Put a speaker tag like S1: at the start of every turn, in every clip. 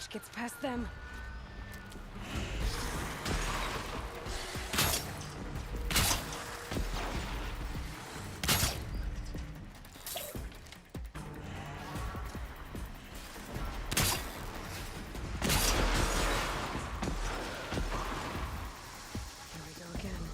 S1: much gets past them. Here we go again.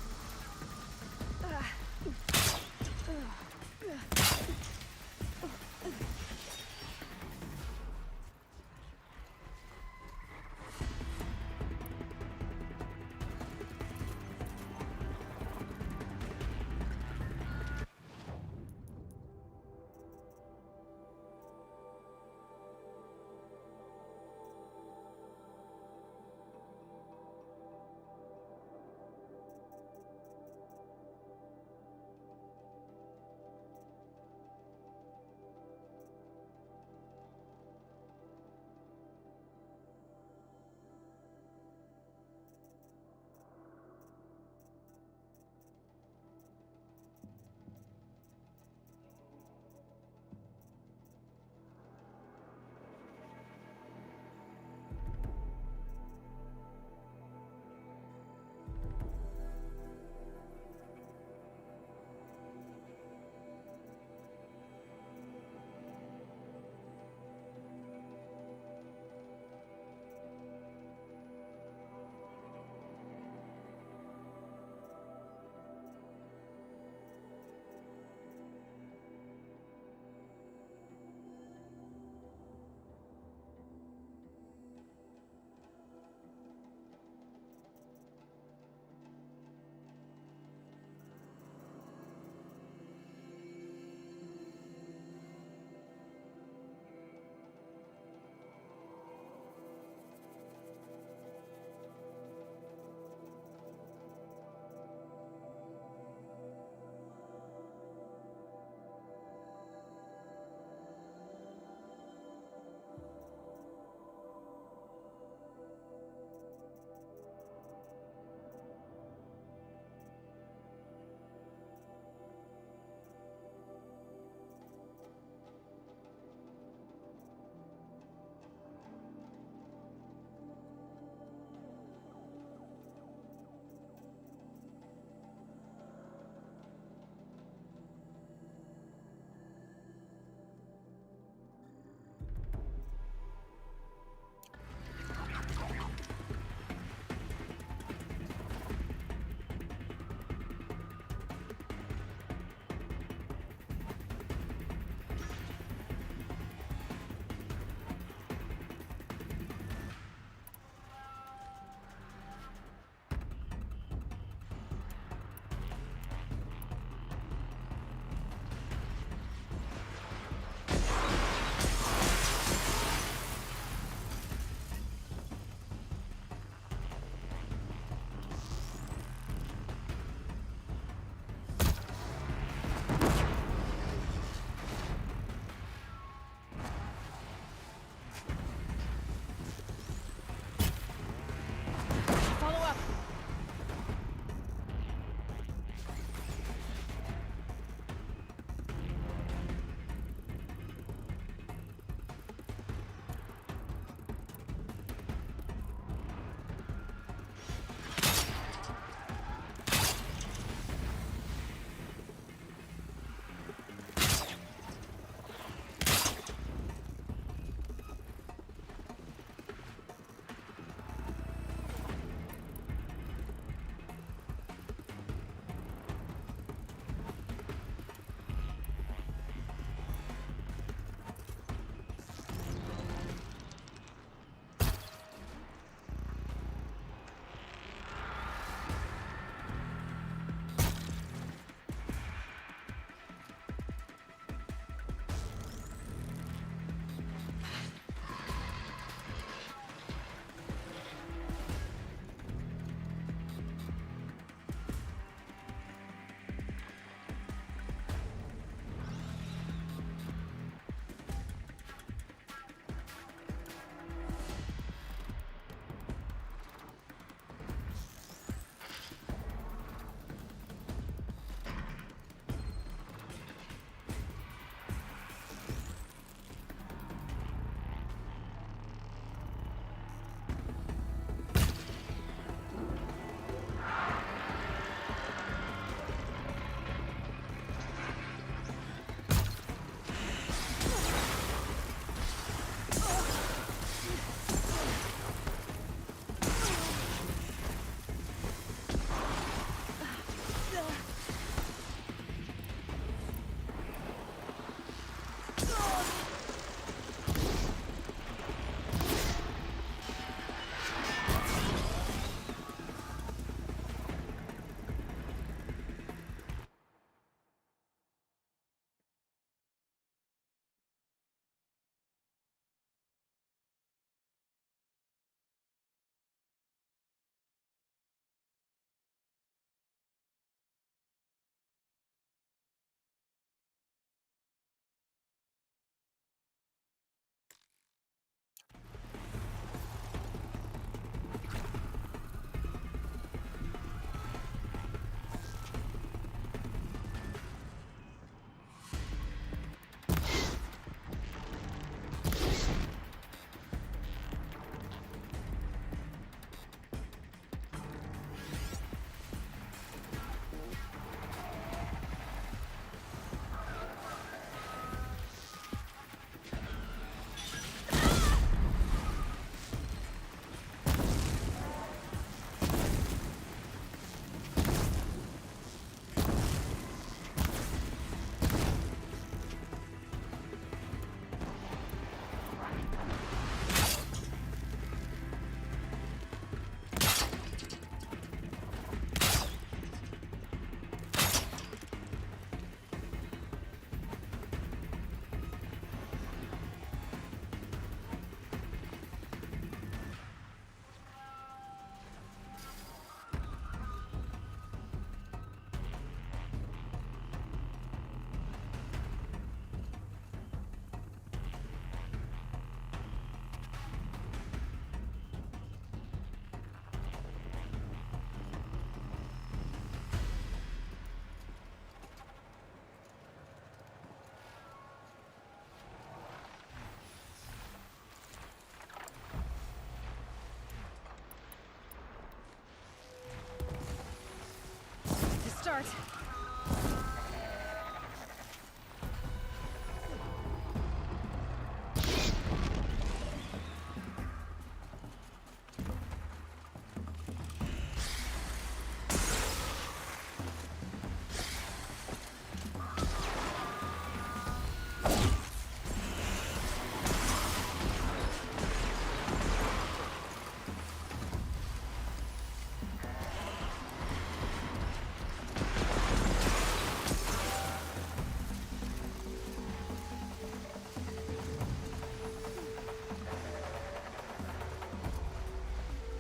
S1: start.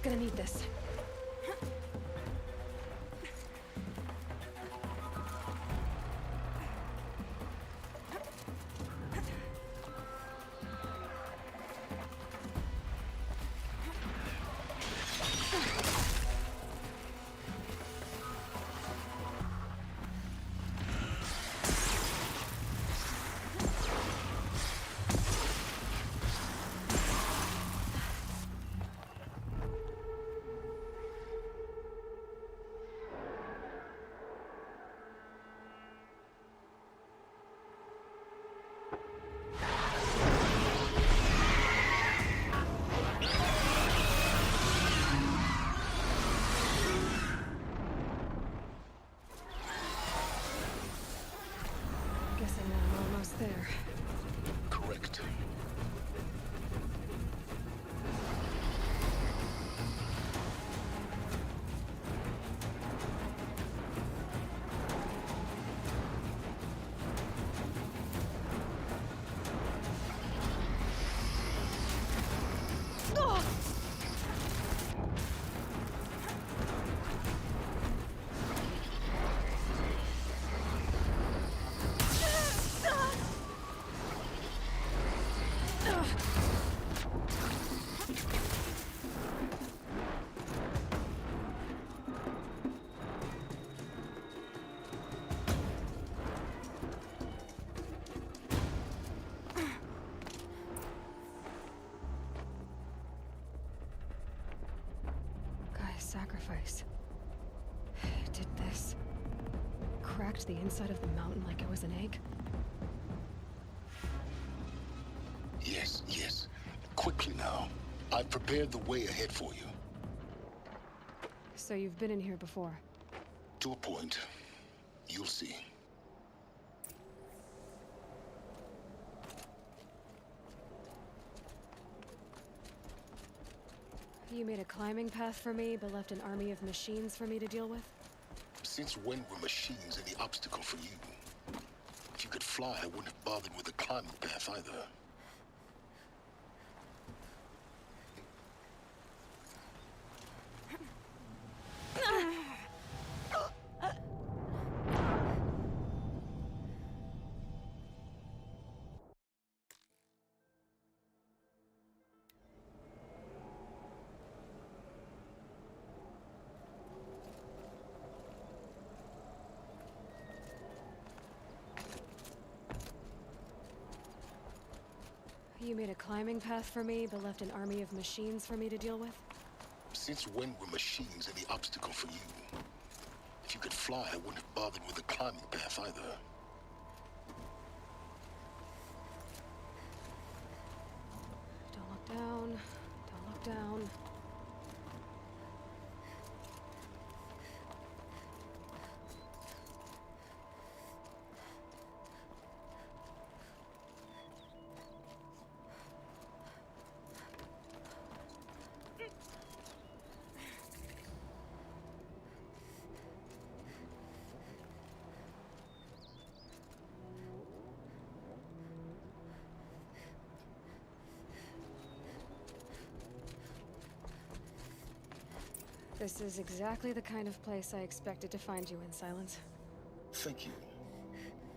S1: Gonna need this. Guessing I'm almost there.
S2: Correct.
S1: Sacrifice. Did this. Cracked the inside of the mountain like it was an egg?
S2: Yes, yes. Quickly now. I've prepared the way ahead for you.
S1: So you've been in here before?
S2: To a point. You'll see.
S1: You made a climbing path for me, but left an army of machines for me to deal with?
S2: Since when were machines any obstacle for you? If you could fly, I wouldn't have bothered with the climbing path either.
S1: You made a climbing path for me, but left an army of machines for me to deal with?
S2: Since when were machines any obstacle for you? If you could fly, I wouldn't have bothered with the climbing path either.
S1: Don't look down. Don't look down. This is exactly the kind of place I expected to find you in, Silence.
S2: Thank you.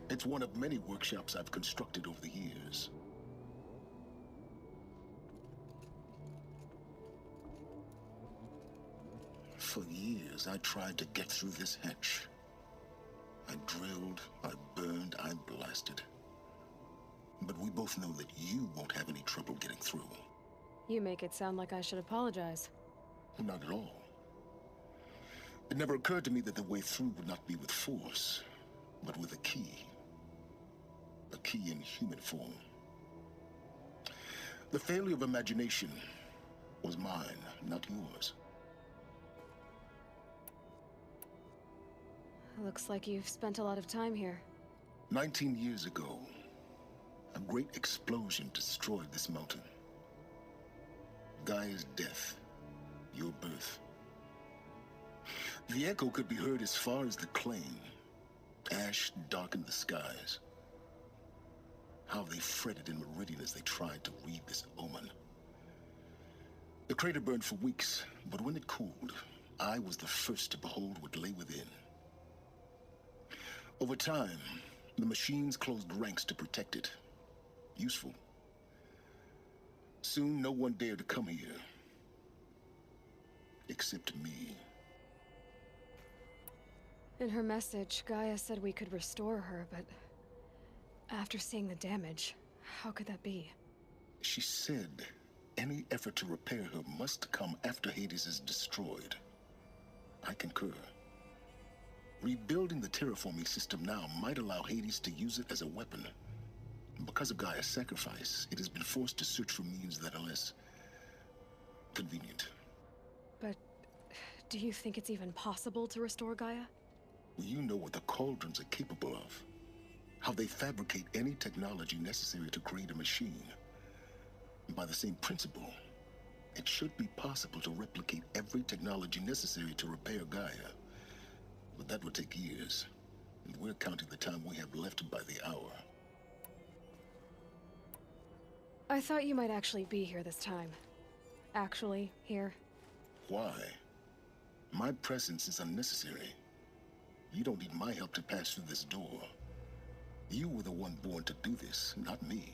S2: It's one of many workshops I've constructed over the years. For years, I tried to get through this hatch. I drilled, I burned, I blasted. But we both know that you won't have any trouble getting through.
S1: You make it sound like I should apologize.
S2: Not at all. It never occurred to me that the way through would not be with force, but with a key. A key in human form. The failure of imagination was mine, not yours.
S1: Looks like you've spent a lot of time here.
S2: 19 years ago, a great explosion destroyed this mountain. Gaia's death, your birth. The echo could be heard as far as the claim. Ash darkened the skies. How they fretted in meridian as they tried to read this omen. The crater burned for weeks, but when it cooled, I was the first to behold what lay within. Over time, the machines closed ranks to protect it. Useful. Soon, no one dared to come here. Except me.
S1: In her message, Gaia said we could restore her, but after seeing the damage, how could that be?
S2: She said any effort to repair her must come after Hades is destroyed. I concur. Rebuilding the terraforming system now might allow Hades to use it as a weapon. Because of Gaia's sacrifice, it has been forced to search for means that are less convenient.
S1: But do you think it's even possible to restore Gaia?
S2: You know what the Cauldrons are capable of. How they fabricate any technology necessary to create a machine. By the same principle, it should be possible to replicate every technology necessary to repair Gaia. But that would take years, and we're counting the time we have left by the hour.
S1: I thought you might actually be here this time. Actually, here.
S2: Why? My presence is unnecessary. You don't need my help to pass through this door. You were the one born to do this, not me.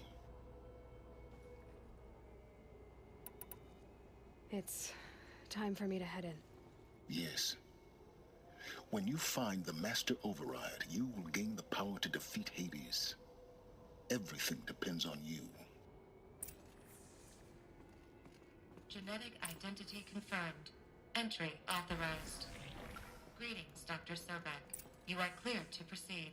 S1: It's time for me to head in.
S2: Yes. When you find the Master Override, you will gain the power to defeat Hades. Everything depends on you.
S3: Genetic identity confirmed. Entry authorized. Greetings, Dr. Sobek. You are cleared to proceed.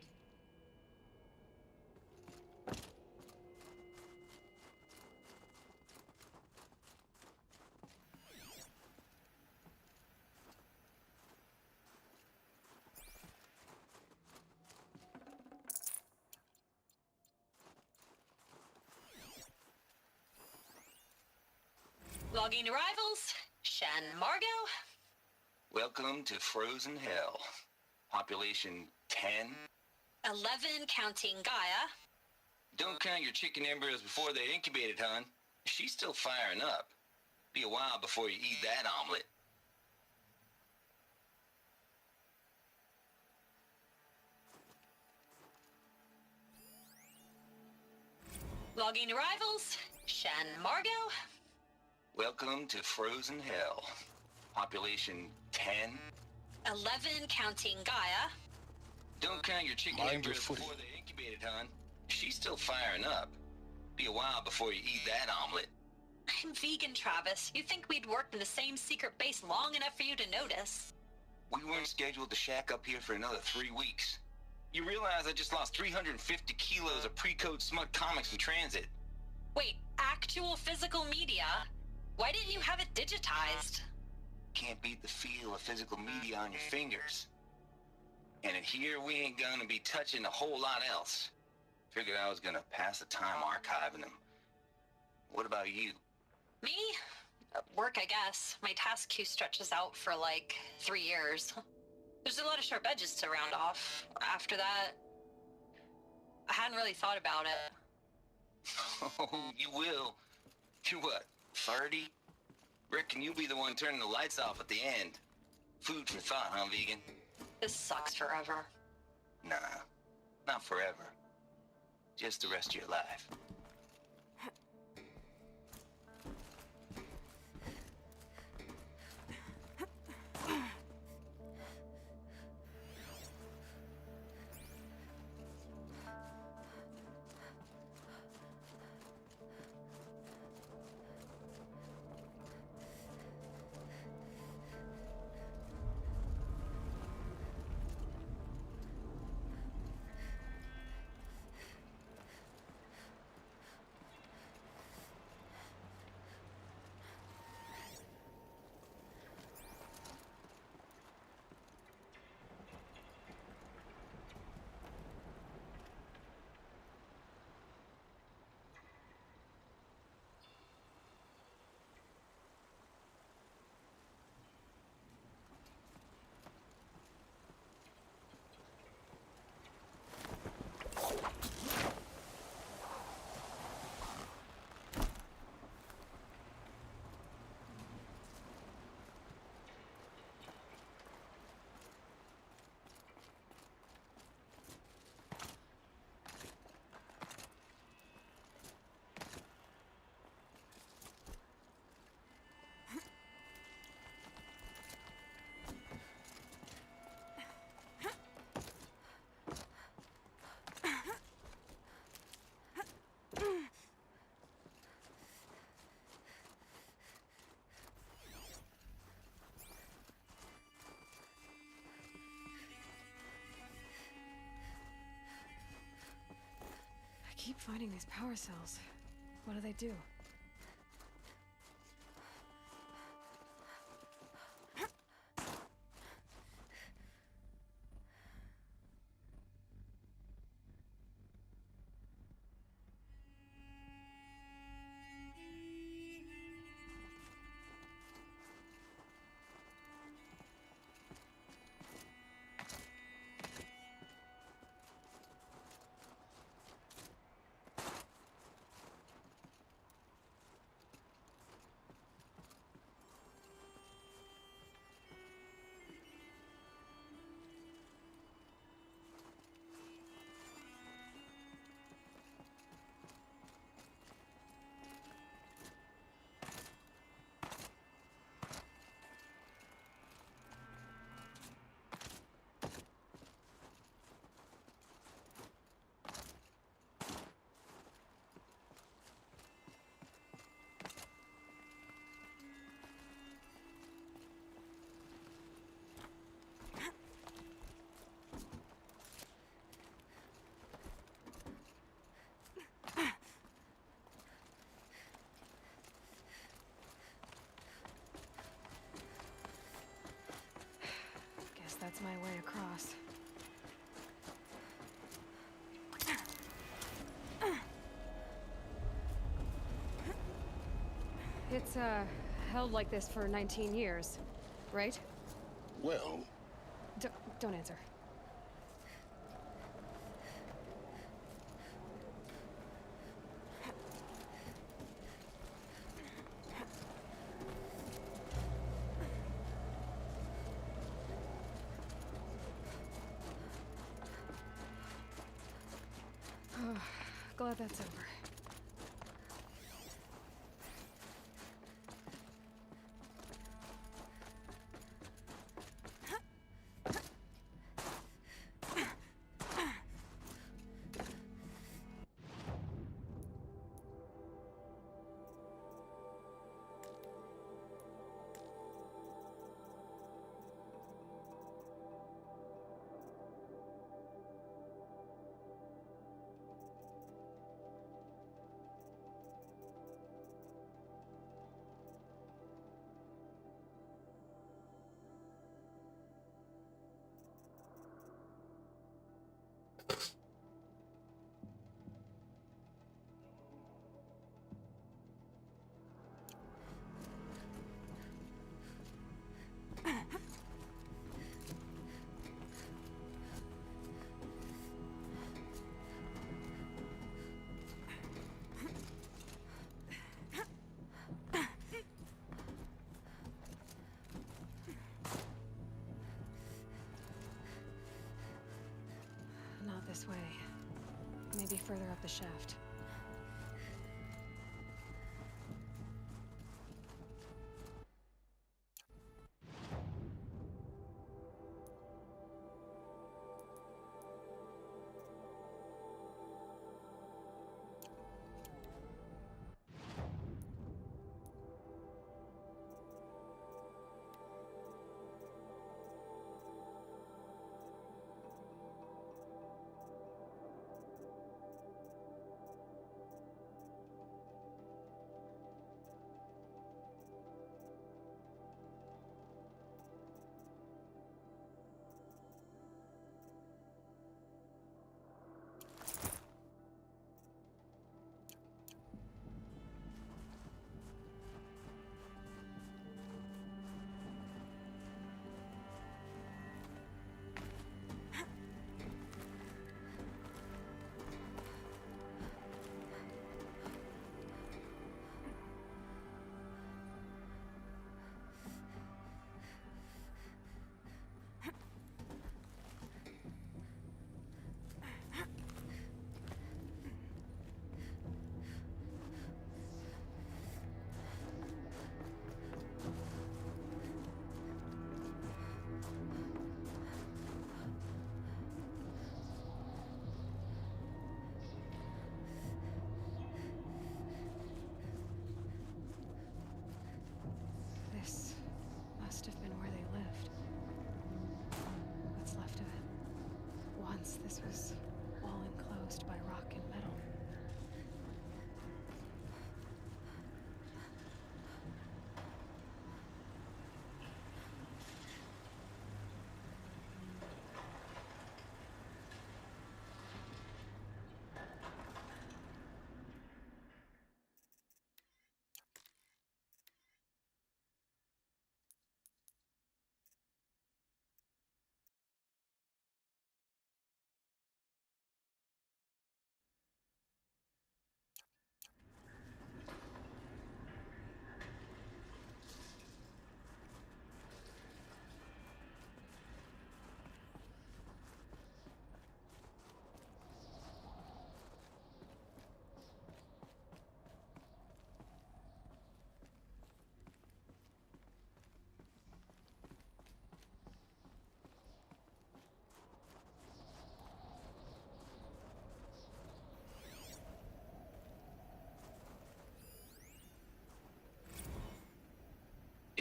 S4: Logging arrivals. Shen Margot.
S5: Welcome to Frozen Hell. Population 10.
S4: 11 counting Gaia.
S5: Don't count your chicken embryos before they're incubated, hon. She's still firing up. Be a while before you eat that omelet.
S4: Logging arrivals. Shen Margot.
S5: Welcome to Frozen Hell. Population 10.
S4: 11 counting Gaia.
S5: Don't count your chicken
S2: Mind your
S5: embryos
S2: footing.
S5: before they're incubated, hon. She's still firing up. Be a while before you eat that omelet.
S4: I'm vegan, Travis. You'd think we'd worked in the same secret base long enough for you to notice.
S5: We weren't scheduled to shack up here for another 3 weeks. You realize I just lost 350 kilos of pre-code smut comics in transit.
S4: Wait, actual physical media? Why didn't you have it digitized?
S5: Can't beat the feel of physical media on your fingers. And in here, we ain't gonna be touching a whole lot else. Figured I was gonna pass the time archiving them. What about you?
S4: Me? Work, I guess. My task queue stretches out for like 3 years. There's a lot of sharp edges to round off. After that, I hadn't really thought about it.
S5: Oh, you will. You're what, 30? Reckon you'll be the one turning the lights off at the end. Food for thought, huh, vegan?
S4: This sucks forever.
S5: Nah, not forever. Just the rest of your life.
S1: keep finding these power cells. What do they do? Guess that's my way across. It's, held like this for 19 years, right?
S2: Well,
S1: Don't answer. Glad that's over. Not this way. Maybe further up the shaft.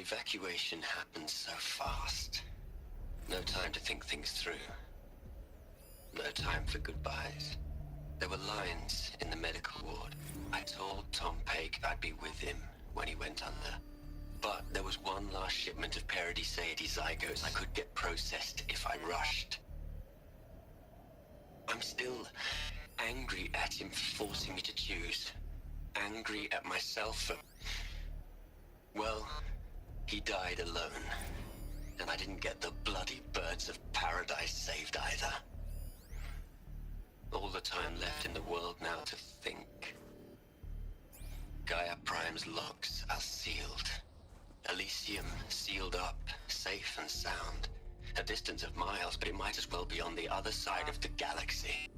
S6: Evacuation happened so fast. No time to think things through. No time for goodbyes. There were lines in the medical ward. I told Tom Paik I'd be with him when he went under. But there was one last shipment of Paradiseidae zygotes I could get processed if I rushed. I'm still angry at him for forcing me to choose. Angry at myself for... Well, he died alone. And I didn't get the bloody birds of paradise saved either. All the time left in the world now to think. Gaia Prime's locks are sealed. Elysium sealed up, safe and sound. A distance of miles, but it might as well be on the other side of the galaxy.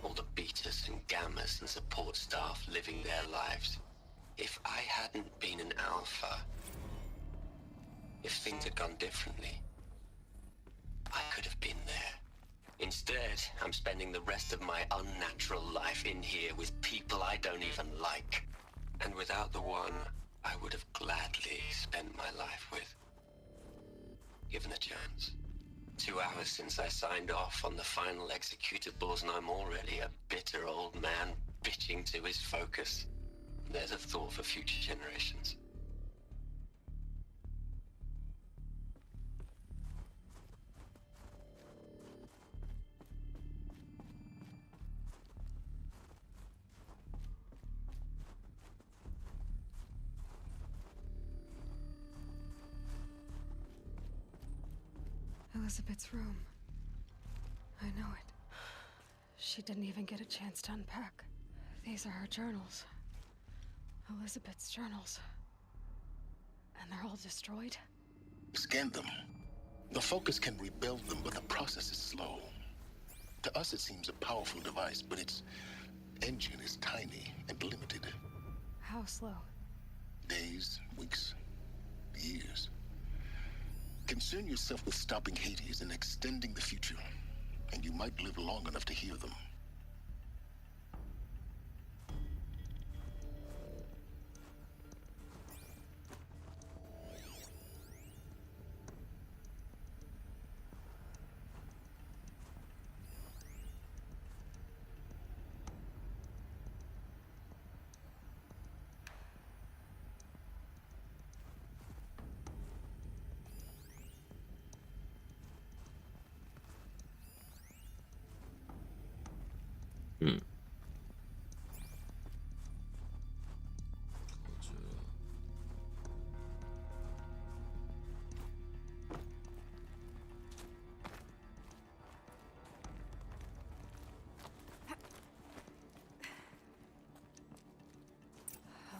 S6: All the betas and gammas and support staff living their lives. If I hadn't been an alpha, if things had gone differently, I could have been there. Instead, I'm spending the rest of my unnatural life in here with people I don't even like. And without the one I would have gladly spent my life with. Given a chance. 2 hours since I signed off on the final executables and I'm already a bitter old man bitching to his focus. There's a thought for future generations.
S1: Elizabeth's room. I know it. She didn't even get a chance to unpack. These are her journals. Elizabeth's journals. And they're all destroyed?
S2: Scan them. The Focus can rebuild them, but the process is slow. To us, it seems a powerful device, but its engine is tiny and limited.
S1: How slow?
S2: Days, weeks, years. Concern yourself with stopping Hades and extending the future, and you might live long enough to hear them.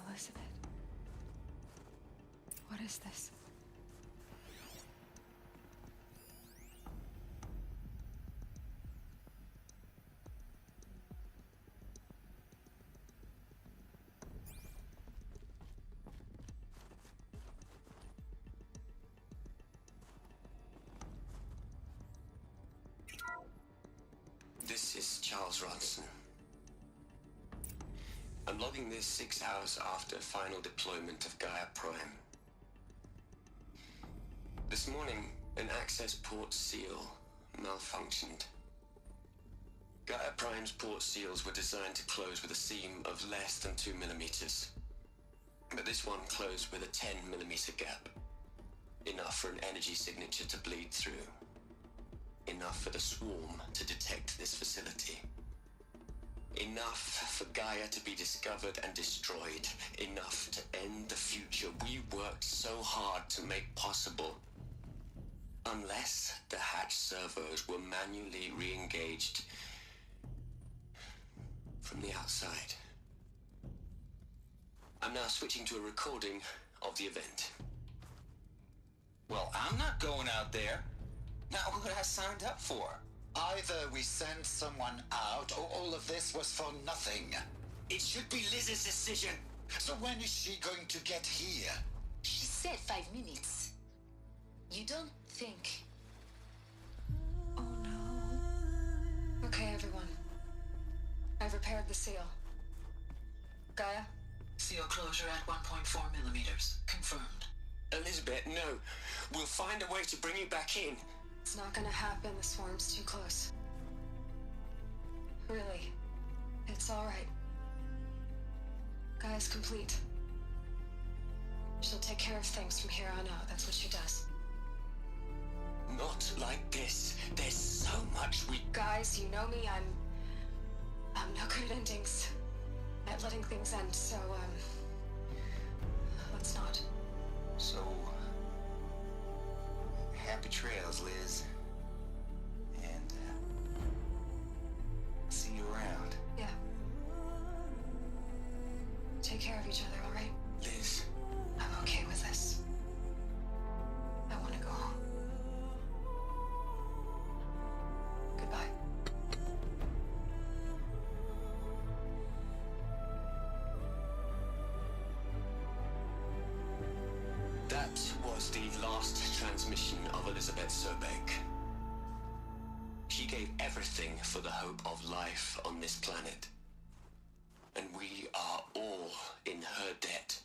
S1: Elizabeth. What is this?
S6: This is Charles Ronson. I'm logging this 6 hours after final deployment of Gaia Prime. This morning, an access port seal malfunctioned. Gaia Prime's port seals were designed to close with a seam of less than 2 millimeters. But this one closed with a 10 millimeter gap. Enough for an energy signature to bleed through. Enough for the swarm to detect this facility. Enough for Gaia to be discovered and destroyed. Enough to end the future we worked so hard to make possible. Unless the hatch servos were manually re-engaged from the outside. I'm now switching to a recording of the event.
S5: Well, I'm not going out there. Not what I signed up for.
S7: Either we send someone out, or all of this was for nothing.
S6: It should be Liz's decision.
S7: So when is she going to get here?
S8: She said 5 minutes. You don't think...
S1: Oh no. Okay, everyone. I've repaired the seal. Gaia?
S8: Seal closure at 1.4 millimeters. Confirmed.
S6: Elizabeth, no. We'll find a way to bring you back in.
S1: It's not gonna happen. The swarm's too close. Really. It's all right. Gaia's complete. She'll take care of things from here on out. That's what she does.
S6: Not like this. There's so much we...
S1: Guys, you know me. I'm no good at endings. At letting things end, so, let's not.
S5: So, happy trails, Liz. And, see you around.
S1: Yeah. Take care of each other, all right?
S6: Liz.
S1: I'm okay with this. I want to go home. Goodbye.
S6: That was the last transmission of Elizabeth Sobeck. She gave everything for the hope of life on this planet. And we are all in her debt.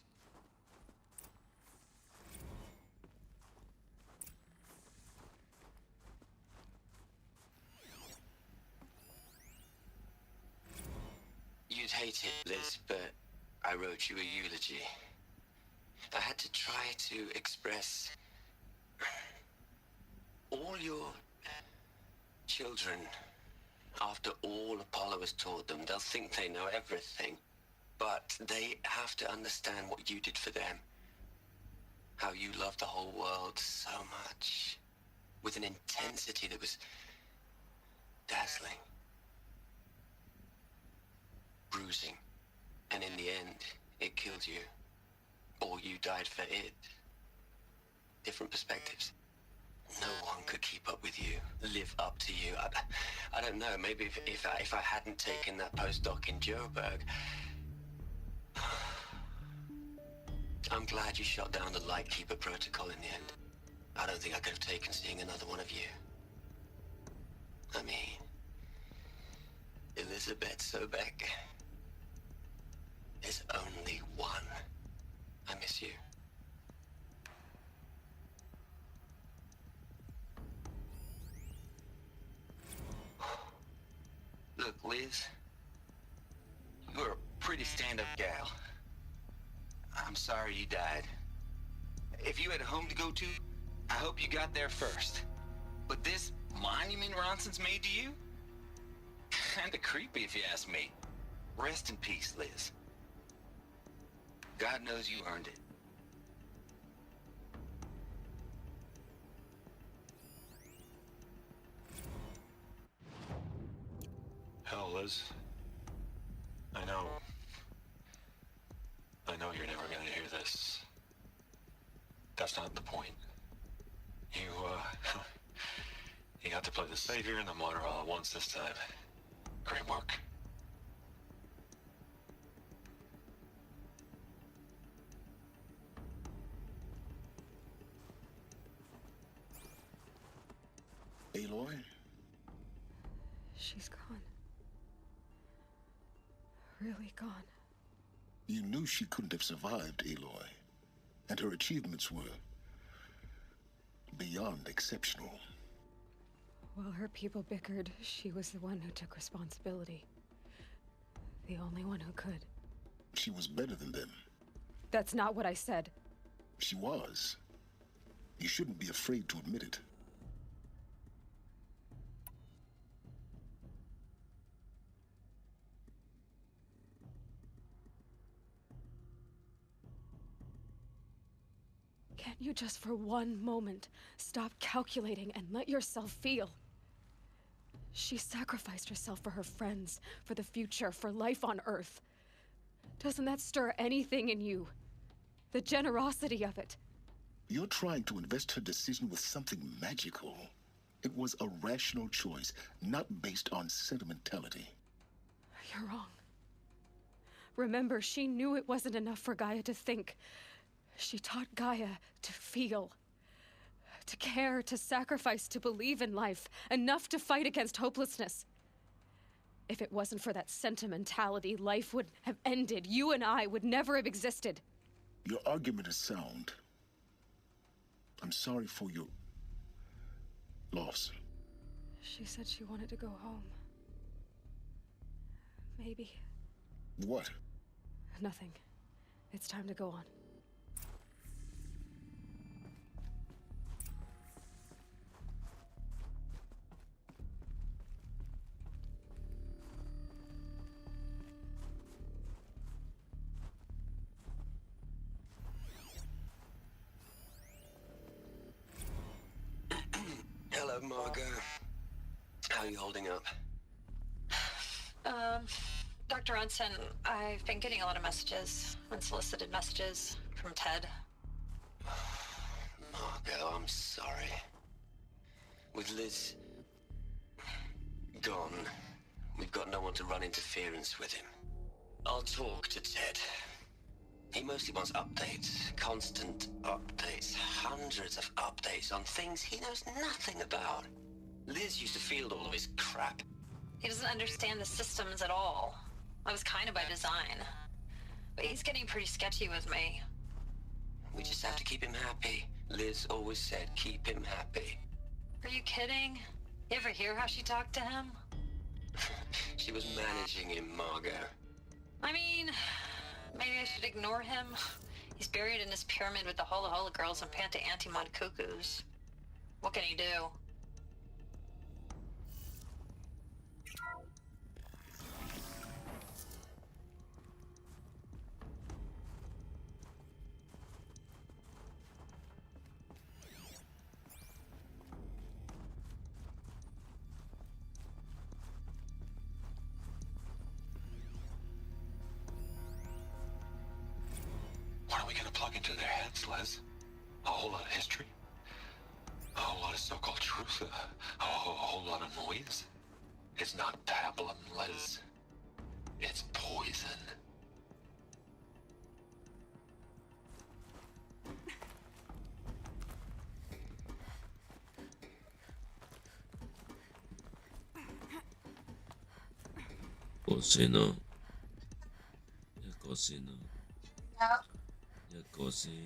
S6: You'd hate it, Liz, but I wrote you a eulogy. I had to try to express all your children. After all Apollo has taught them, they'll think they know everything. But they have to understand what you did for them. How you loved the whole world so much. With an intensity that was dazzling. Bruising. And in the end, it killed you. Or you died for it. Different perspectives. No one could keep up with you, live up to you. I don't know, maybe if I hadn't taken that postdoc in Joburg. I'm glad you shot down the Lightkeeper protocol in the end. I don't think I could have taken seeing another one of you. I mean, Elizabeth Sobeck. There's only one. I miss you.
S5: Look, Liz, you're a pretty stand-up gal. I'm sorry you died. If you had a home to go to, I hope you got there first. But this monument Ronson's made to you? Kinda creepy if you ask me. Rest in peace, Liz. God knows you earned it.
S9: Hell, Liz. I know you're never gonna hear this. That's not the point. You got to play the savior and the martyr all at once this time. Great work.
S2: Aloy?
S1: She's gone. Really gone.
S2: You knew she couldn't have survived, Aloy. And her achievements were beyond exceptional.
S1: While her people bickered, she was the one who took responsibility. The only one who could.
S2: She was better than them.
S1: That's not what I said.
S2: She was. You shouldn't be afraid to admit it.
S1: Can't you just for one moment stop calculating and let yourself feel? She sacrificed herself for her friends, for the future, for life on Earth. Doesn't that stir anything in you? The generosity of it.
S2: You're trying to invest her decision with something magical. It was a rational choice, not based on sentimentality.
S1: You're wrong. Remember, she knew it wasn't enough for Gaia to think. She taught Gaia to feel. To care, to sacrifice, to believe in life. Enough to fight against hopelessness. If it wasn't for that sentimentality, life would have ended. You and I would never have existed.
S2: Your argument is sound, I'm sorry for your loss.
S1: She said she wanted to go home. Maybe.
S2: What?
S1: Nothing. It's time to go on.
S6: Hello, Margot. How are you holding up?
S4: Dr. Ronson, I've been getting a lot of messages, unsolicited messages from Ted.
S6: Margot, I'm sorry. With Liz gone, we've got no one to run interference with him. I'll talk to Ted. He mostly wants updates, constant updates, hundreds of updates on things he knows nothing about. Liz used to field all of his crap.
S4: He doesn't understand the systems at all. That was kind of by design. But he's getting pretty sketchy with me.
S6: We just have to keep him happy. Liz always said keep him happy.
S4: Are you kidding? You ever hear how she talked to him?
S6: She was managing him, Margot.
S4: I mean, maybe I should ignore him. He's buried in his pyramid with the Hola Hola girls and Panta Antimod cuckoos. What can he do?
S9: What are we gonna plug into their heads, Les? A whole lot of history? A whole lot of so-called truth? A whole lot of noise? It's not pablum, Les. It's poison.
S10: Cocina. Cocina. Cocina.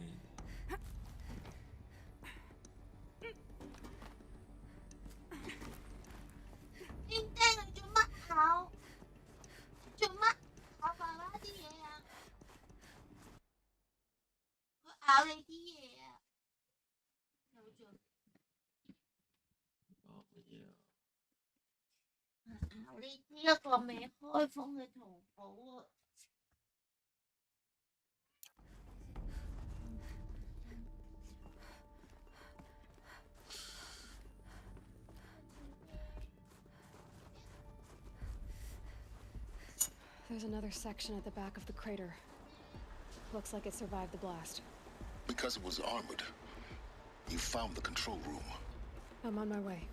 S1: There's another section at the back of the crater. Looks like it survived the blast.
S2: Because it was armored, you found the control room.
S1: I'm on my way.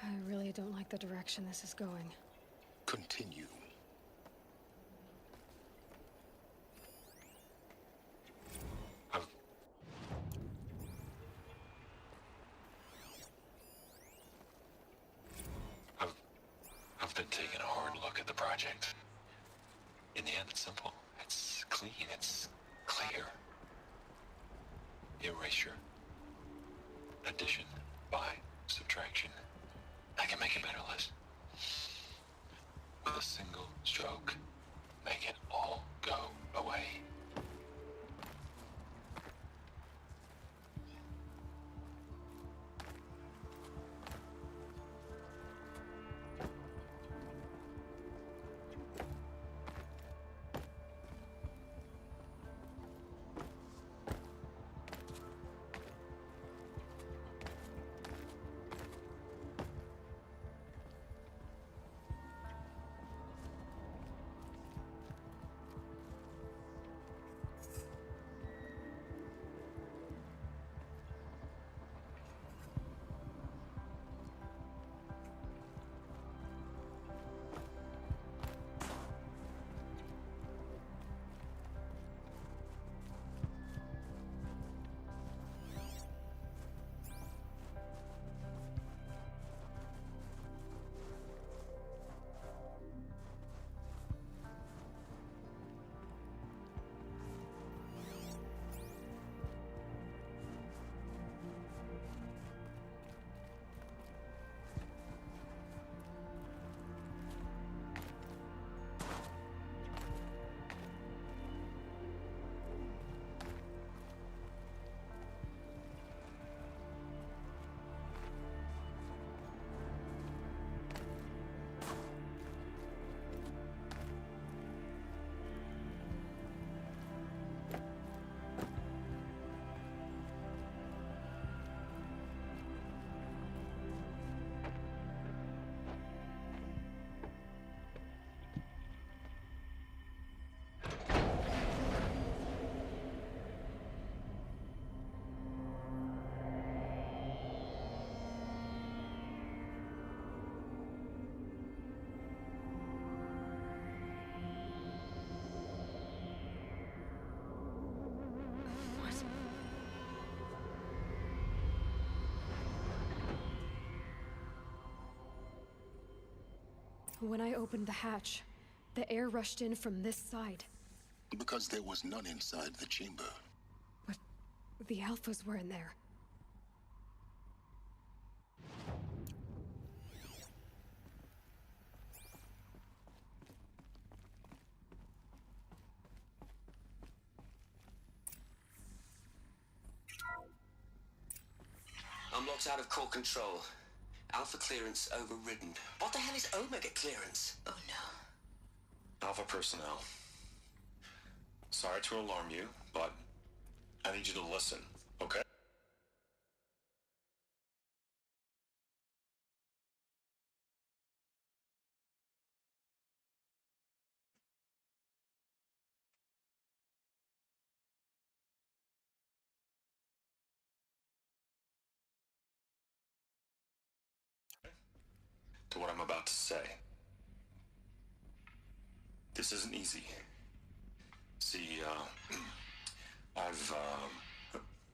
S1: I really don't like the direction this is going.
S2: Continue.
S9: I've been taking a hard look at the project. In the end, it's simple. It's clean. It's clear. Erasure. Addition. By. Subtraction. I can make it better, Liz. With a single stroke, make it all go away.
S1: When I opened the hatch, the air rushed in from this side.
S2: Because there was none inside the chamber.
S1: But the Alphas were in there.
S6: I'm locked out of core control. Alpha clearance overridden. What the hell is Omega clearance? Oh no.
S9: Alpha personnel. Sorry to alarm you, but I need you to listen, okay? To what I'm about to say. This isn't easy. See,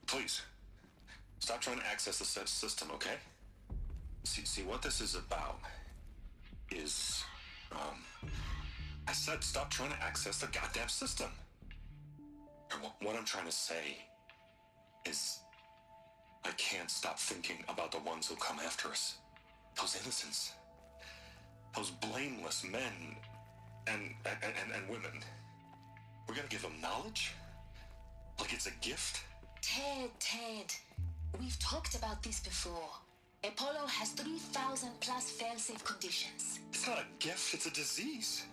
S9: please, stop trying to access the system, okay? See, what this is about is, I said stop trying to access the goddamn system. And what I'm trying to say is, I can't stop thinking about the ones who come after us. Those innocents. Those blameless men and women. We're gonna give them knowledge? Like it's a gift?
S8: Ted, we've talked about this before. Apollo has 3,000 plus fail-safe conditions.
S9: It's not a gift, it's a disease.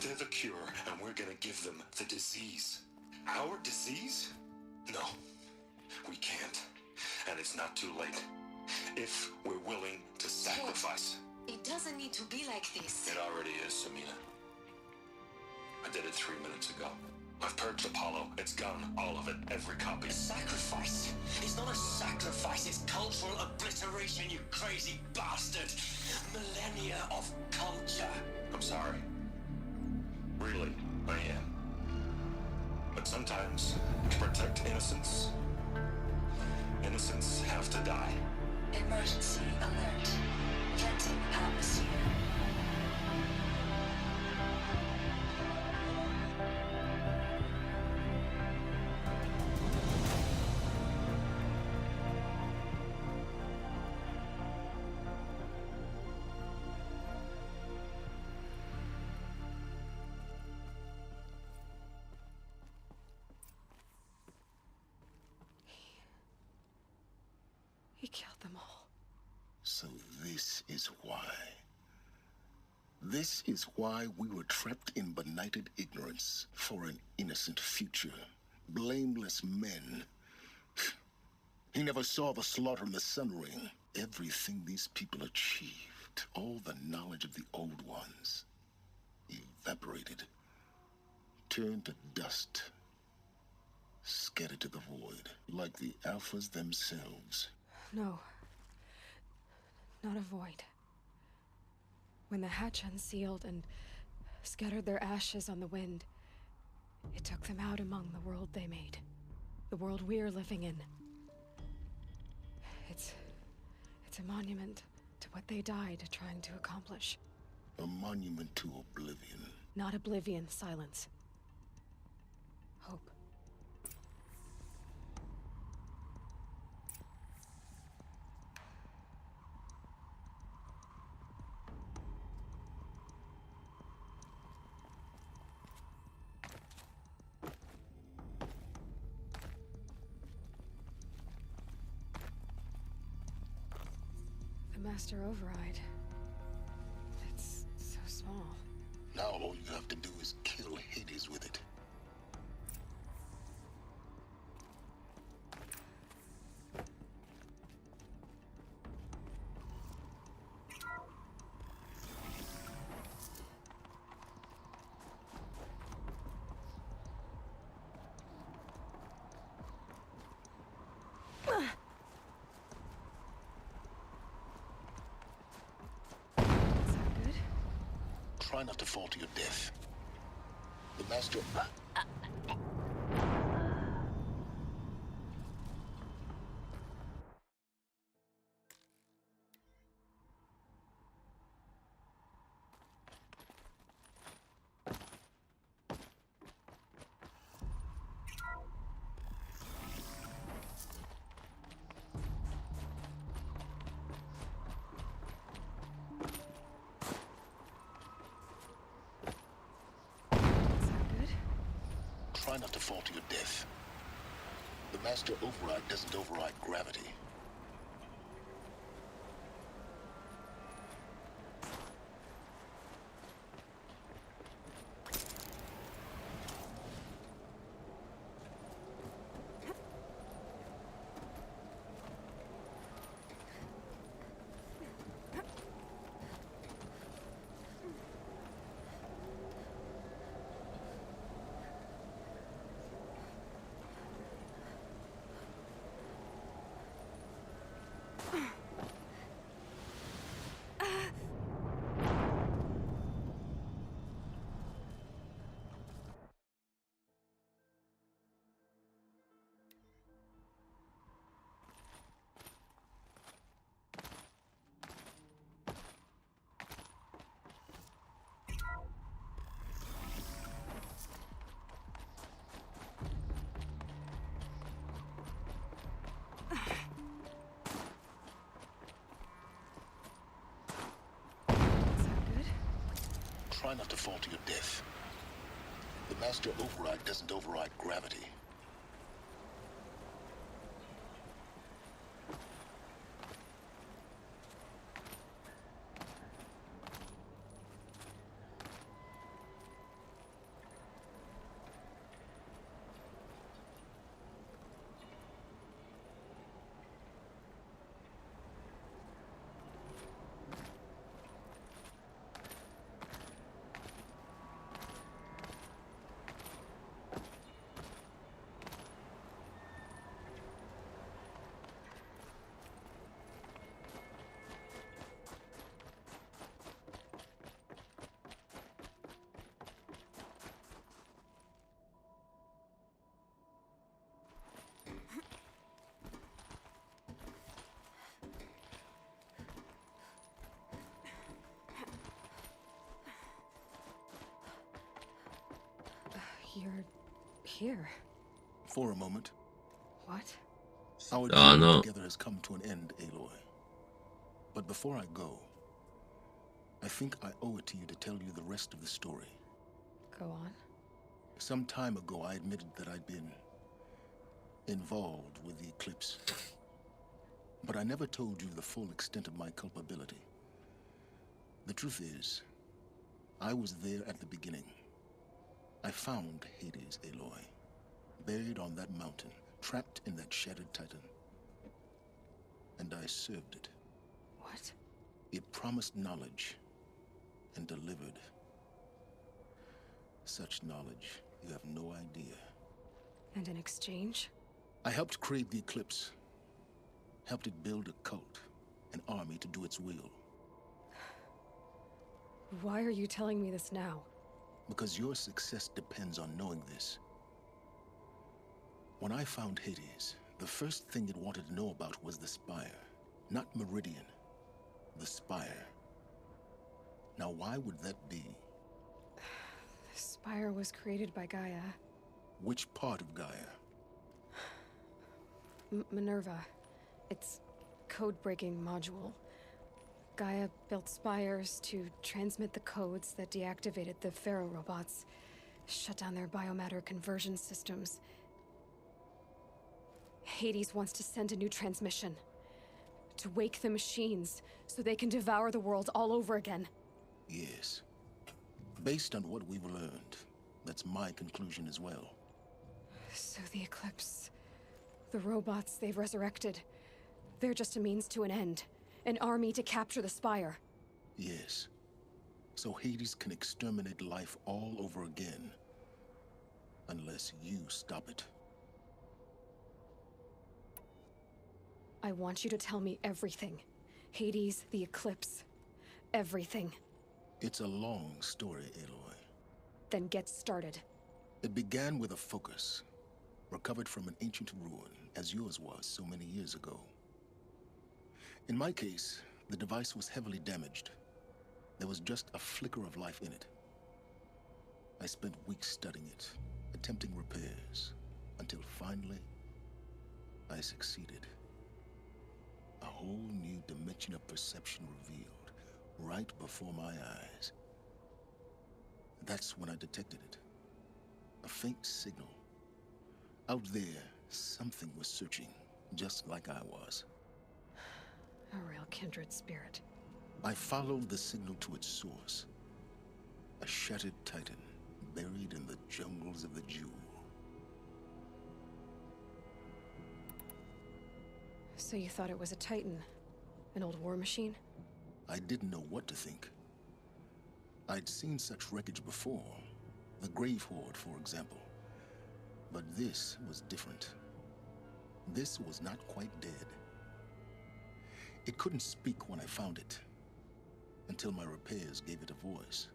S9: They're the cure, and we're gonna give them the disease. Our disease? No, we can't. And it's not too late. If we're willing to sacrifice.
S8: Ted, it doesn't need to be like this.
S9: It already is, Samina. I did it 3 minutes ago. I've purged Apollo. It's gone. All of it. Every copy.
S6: A sacrifice? It's not a sacrifice, it's cultural obliteration, you crazy bastard! Millennia of culture.
S9: I'm sorry. Really, I am. But sometimes, to protect innocence, innocents have to die.
S8: Emergency alert. Venting atmosphere.
S1: He killed them all.
S2: So this is why. This is why we were trapped in benighted ignorance for an innocent future. Blameless men. He never saw the slaughter in the Sun Ring. Everything these people achieved, all the knowledge of the old ones, evaporated, turned to dust, scattered to the void, like the Alphas themselves.
S1: No. Not a void. When the hatch unsealed and scattered their ashes on the wind, it took them out among the world they made. The world we're living in. It's a monument to what they died trying to accomplish.
S2: A monument to oblivion.
S1: Not oblivion, silence. Hope. The Master Override. It's so small.
S2: Now all you have to do is kill Hades with it. Try not to fall to your death. The Master... Try not to fall to your death. The master override doesn't override gravity. Try not to fall to your death. The master override doesn't override gravity.
S1: You're here.
S2: For a moment.
S1: What?
S2: Our
S10: Ah,
S2: journey
S10: no.
S2: together has come to an end, Aloy. But before I go, I think I owe it to you to tell you the rest of the story.
S1: Go on.
S2: Some time ago, I admitted that I'd been involved with the eclipse. But I never told you the full extent of my culpability. The truth is, I was there at the beginning. I found Hades, Aloy, buried on that mountain, trapped in that shattered titan. And I served it.
S1: What?
S2: It promised knowledge and delivered. Such knowledge, you have no idea.
S1: And in exchange?
S2: I helped create the eclipse. Helped it build a cult, an army to do its will.
S1: Why are you telling me this now?
S2: Because your success depends on knowing this. When I found Hades, the first thing it wanted to know about was the Spire. Not Meridian. The Spire. Now why would that be?
S1: The Spire was created by Gaia.
S2: Which part of Gaia?
S1: Minerva. Its code-breaking module. Gaia built spires to transmit the codes that deactivated the Pharaoh robots, shut down their biomatter conversion systems. Hades wants to send a new transmission. To wake the machines, so they can devour the world all over again.
S2: Yes. Based on what we've learned, that's my conclusion as well.
S1: So the Eclipse... the robots they've resurrected... they're just a means to an end. An army to capture the Spire.
S2: Yes. So Hades can exterminate life all over again. Unless you stop it.
S1: I want you to tell me everything. Hades, the Eclipse. Everything.
S2: It's a long story, Aloy.
S1: Then get started.
S2: It began with a focus. Recovered from an ancient ruin, as yours was so many years ago. In my case, the device was heavily damaged. There was just a flicker of life in it. I spent weeks studying it, attempting repairs, until finally, I succeeded. A whole new dimension of perception revealed, right before my eyes. That's when I detected it. A faint signal, Out there, something was searching, just like I was.
S1: A real kindred spirit.
S2: I followed the signal to its source. A shattered titan, buried in the jungles of the Jewel.
S1: So you thought it was a titan? An old war machine?
S2: I didn't know what to think. I'd seen such wreckage before. The Grave Horde, for example. But this was different. This was not quite dead. It couldn't speak when I found it, until my repairs gave it a voice.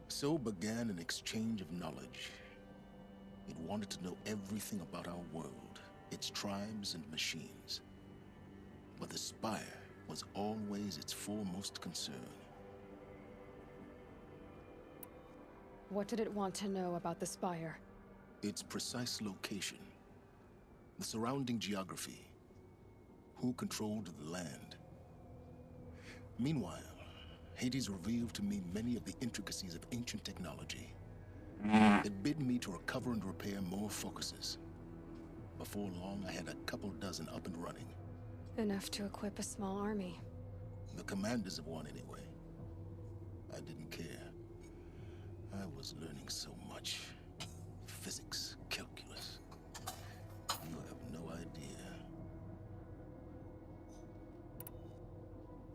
S2: So began an exchange of knowledge. It wanted to know everything about our world, its tribes and machines. But the Spire was always its foremost concern.
S1: What did it want to know about the Spire?
S2: Its precise location, the surrounding geography, who controlled the land. Meanwhile, Hades revealed to me many of the intricacies of ancient technology. It bid me to recover and repair more focuses. Before long, I had a couple dozen up and running.
S1: Enough to equip a small army.
S2: The commanders of one, anyway. I didn't care. I was learning so much. Physics, calculus. You have no idea.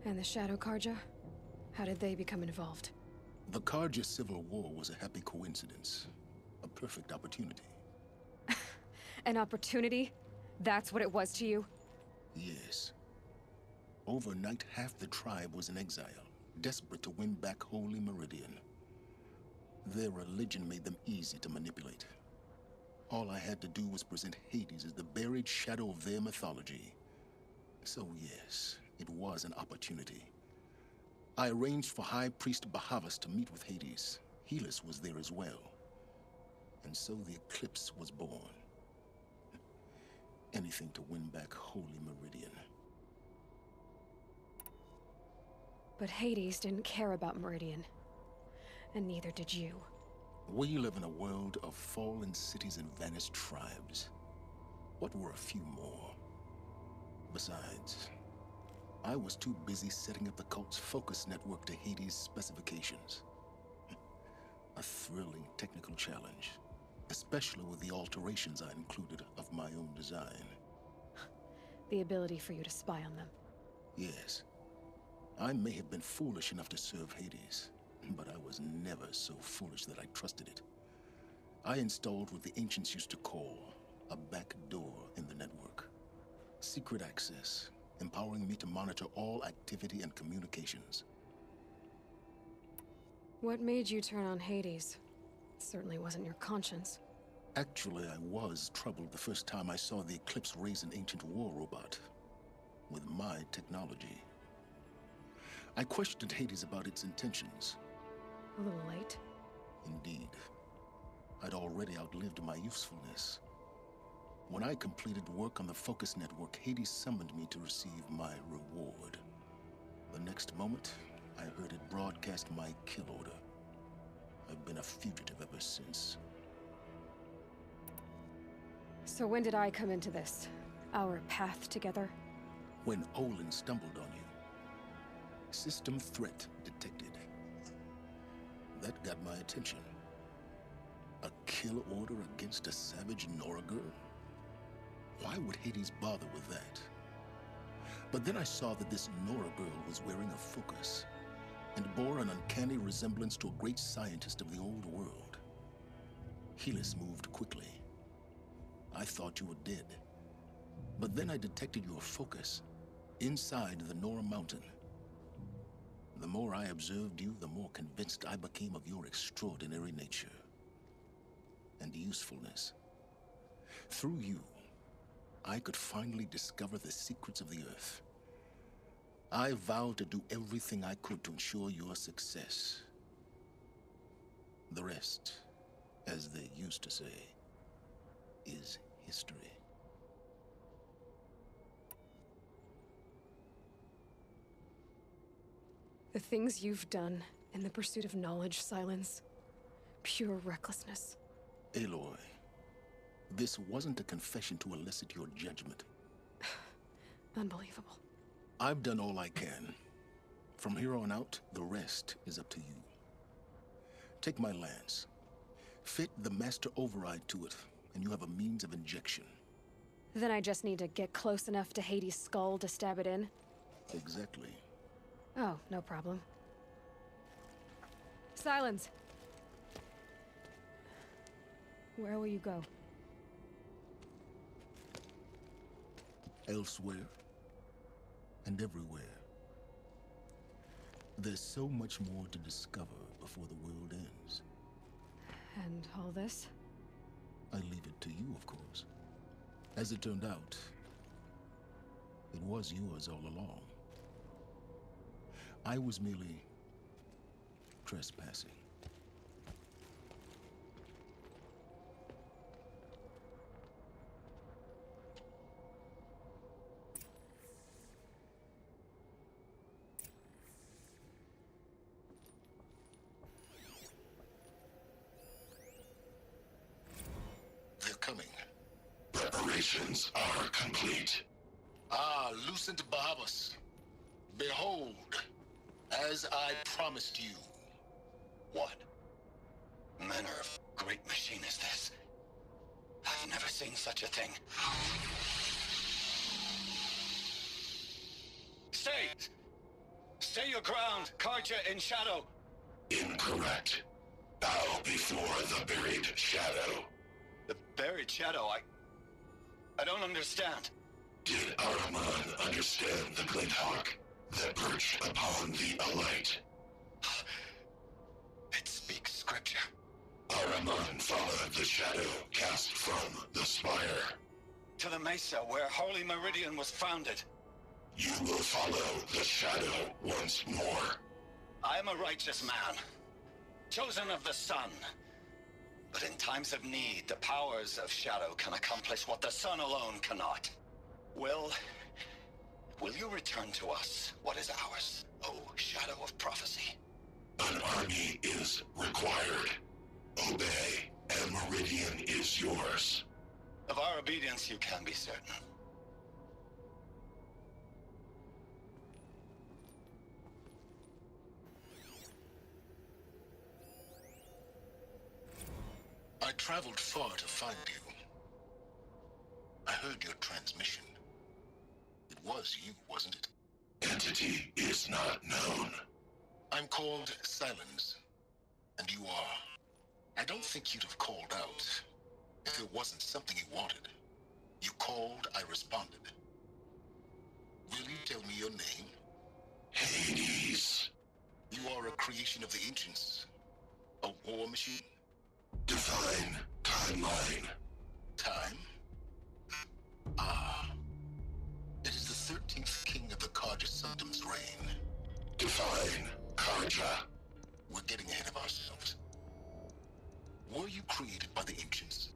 S1: And the Shadow Karja? How did they become involved?
S2: The Karja Civil War was a happy coincidence. A perfect opportunity.
S1: An opportunity? That's what it was to you?
S2: Yes. Overnight, half the tribe was in exile, desperate to win back Holy Meridian. Their religion made them easy to manipulate. All I had to do was present Hades as the buried shadow of their mythology. So yes, it was an opportunity. I arranged for High Priest Bahavas to meet with Hades. Helis was there as well. And so the eclipse was born. Anything to win back Holy Meridian.
S1: But Hades didn't care about Meridian. And neither did you.
S2: We live in a world of fallen cities and vanished tribes. What were a few more? Besides, I was too busy setting up the cult's focus network to Hades' specifications. A thrilling technical challenge, especially with the alterations I included of my own design.
S1: The ability for you to spy on them.
S2: Yes. I may have been foolish enough to serve Hades, but I was never so foolish that I trusted it. I installed what the ancients used to call a back door in the network. Secret access, empowering me to monitor all activity and communications.
S1: What made you turn on Hades? It certainly wasn't your conscience.
S2: Actually, I was troubled the first time I saw the Eclipse raise an ancient war robot with my technology. I questioned Hades about its intentions.
S1: A little late.
S2: Indeed. I'd already outlived my usefulness. When I completed work on the Focus Network, Hades summoned me to receive my reward. The next moment, I heard it broadcast my kill order. I've been a fugitive ever since.
S1: So when did I come into this? Our path together?
S2: When Olin stumbled on you. System threat detected. That got my attention. A kill order against a savage Nora girl? Why would Hades bother with that? But then I saw that this Nora girl was wearing a focus and bore an uncanny resemblance to a great scientist of the old world. Helis moved quickly. I thought you were dead. But then I detected your focus inside the Nora mountain. The more I observed you, the more convinced I became of your extraordinary nature and usefulness. Through you, I could finally discover the secrets of the Earth. I vowed to do everything I could to ensure your success. The rest, as they used to say, is history.
S1: The things you've done in the pursuit of knowledge, Silence. Pure recklessness.
S2: Aloy, This wasn't a confession to elicit your judgment.
S1: Unbelievable.
S2: I've done all I can. From here on out, the rest is up to you. Take my lance. Fit the master override to it, and you have a means of injection.
S1: Then I just need to get close enough to Hades' skull to stab it in?
S2: Exactly.
S1: Oh, no problem. Silence! Where will you go?
S2: Elsewhere. And everywhere. There's so much more to discover before the world ends.
S1: And all this?
S2: I leave it to you, of course. As it turned out, it was yours all along. I was merely trespassing. They're coming.
S10: Preparations are complete.
S2: Ah, Lucent Barabas. Behold, as I promised you.
S5: What manner of great machine is this? I've never seen such a thing. Stay! Stay your ground, Karja in shadow!
S10: Incorrect. Bow before the buried shadow.
S5: The buried shadow, I don't understand.
S10: Did Araman understand the glint hawk that perched upon the alight?
S5: It speaks scripture.
S10: Araman followed the shadow cast from the spire.
S5: To the mesa where Holy Meridian was founded.
S10: You will follow the shadow once more.
S5: I am a righteous man, chosen of the sun. But in times of need, the powers of shadow can accomplish what the sun alone cannot. Will you return to us what is ours, O Shadow of Prophecy?
S10: An army is required. Obey, and Meridian is yours.
S5: Of our obedience you can be certain.
S2: I traveled far to find you. I heard your transmission. It was you, wasn't it?
S10: Entity is not known.
S2: I'm called Silence, and you are. I don't think you'd have called out if it wasn't something you wanted. You called, I responded. Will you tell me your name?
S10: Hades.
S2: You are a creation of the ancients. A war machine?
S10: Define timeline.
S2: Time? Ah. It is the 13th king of the Karja Sanctum's reign.
S10: Define Karja.
S2: We're getting ahead of ourselves. Were you created by the ancients?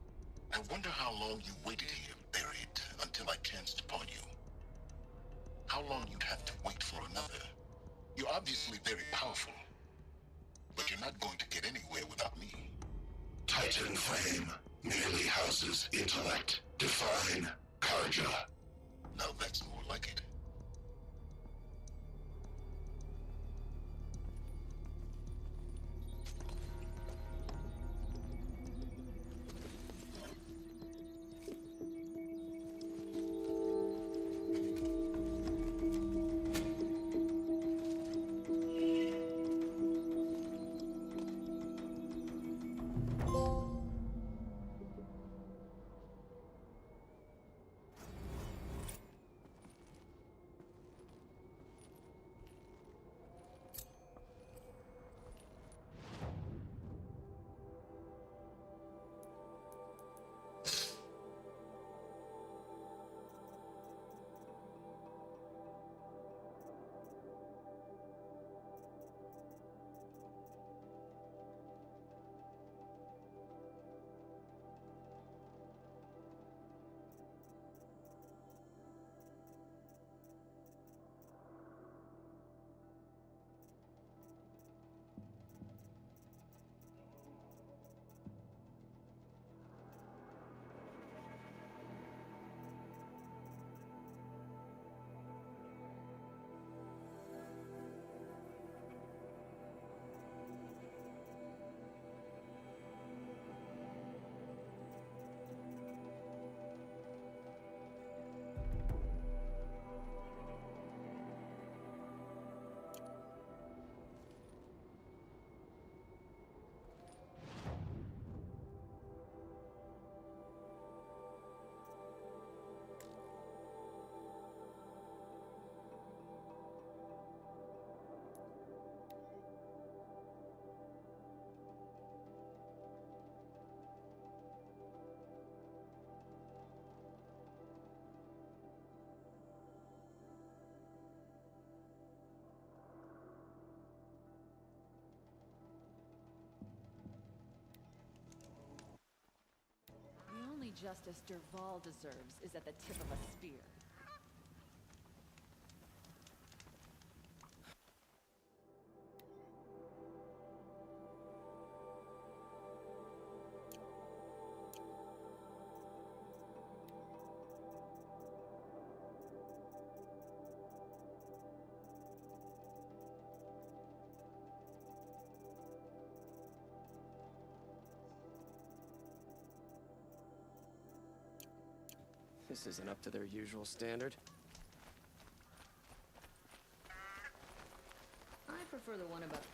S2: I wonder how long you waited here, buried, until I chanced upon you. How long you'd have to wait for another. You're obviously very powerful, but you're not going to get anywhere without me.
S10: Titan Flame merely houses intellect. Define Karja.
S2: Now that's more like it.
S11: justice Derval deserves is at the tip of a spear.
S12: This isn't up to their usual standard.
S11: I prefer the one about